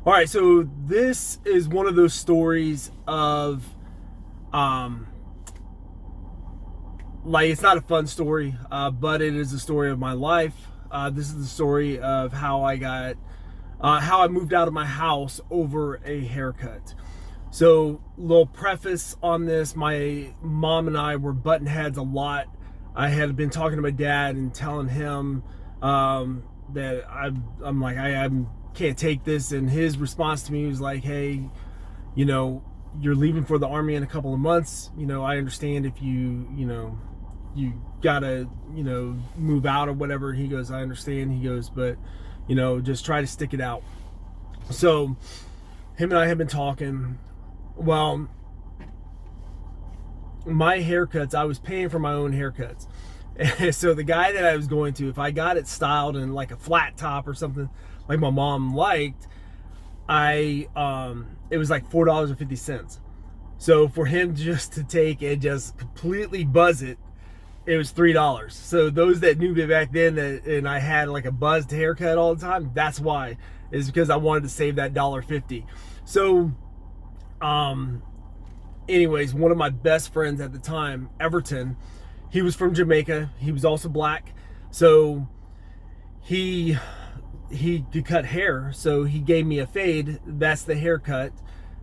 All right, so this is one of those stories of, like, it's not a fun story, but it is a story of my life. This is the story of how I moved out of my house over a haircut. So, little preface on this: my mom and I were button heads a lot. I had been talking to my dad and telling him that I'm like I can't take this, and his response to me was like, "Hey, you're leaving for the army in a couple of months. I understand if you gotta move out or whatever." He goes, "I understand." He goes, "But just try to stick it out." So him and I have been talking. Well, my haircuts, I was paying for my own haircuts. So the guy that I was going to, if I got it styled in like a flat top or something like my mom liked, it was like $4.50. So for him just to take and just completely buzz it, it was $3. So those that knew me back then, and I had like a buzzed haircut all the time, that's why, is because I wanted to save that $1.50. So anyways, one of my best friends at the time, Everton, he was from Jamaica. He was also black. So he could cut hair. So he gave me a fade. That's the haircut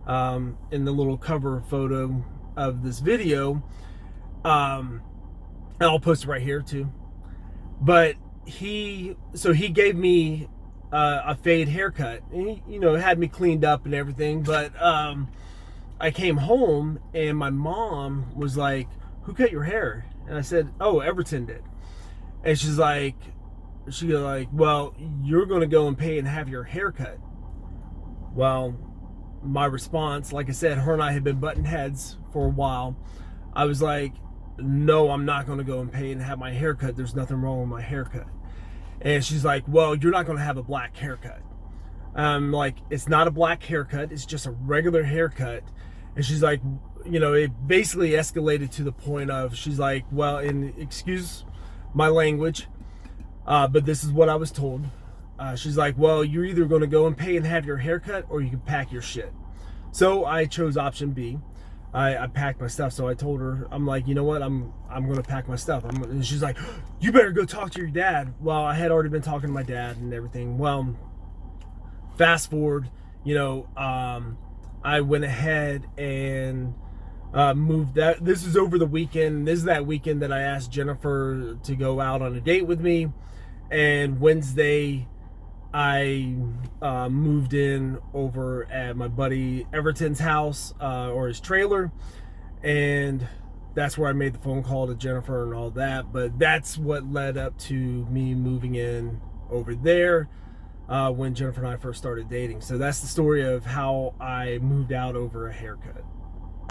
in the little cover photo of this video. And I'll post it right here too. But he gave me a fade haircut. And he, had me cleaned up and everything. But I came home and my mom was like, "Who cut your hair?" And I said, "Oh, Everton did." And she's like, "Well, you're going to go and pay and have your hair cut." Well, my response, like I said, her and I had been button heads for a while. I was like, "No, I'm not going to go and pay and have my hair cut. There's nothing wrong with my haircut." And she's like, "Well, you're not going to have a black haircut." Like, "It's not a black haircut. It's just a regular haircut." And she's like, it basically escalated to the point of, she's like, "Well, and excuse my language, but this is what I was told." She's like, "Well, you're either going to go and pay and have your haircut, or you can pack your shit." So I chose option B. I packed my stuff. So I told her, I'm like, "You know what? I'm going to pack my stuff." And she's like, "You better go talk to your dad." Well, I had already been talking to my dad and everything. Well, fast forward, I went ahead and moved that. This is over the weekend. This is that weekend that I asked Jennifer to go out on a date with me. And Wednesday, I moved in over at my buddy Everton's house, or his trailer. And that's where I made the phone call to Jennifer and all that. But that's what led up to me moving in over there when Jennifer and I first started dating. So that's the story of how I moved out over a haircut.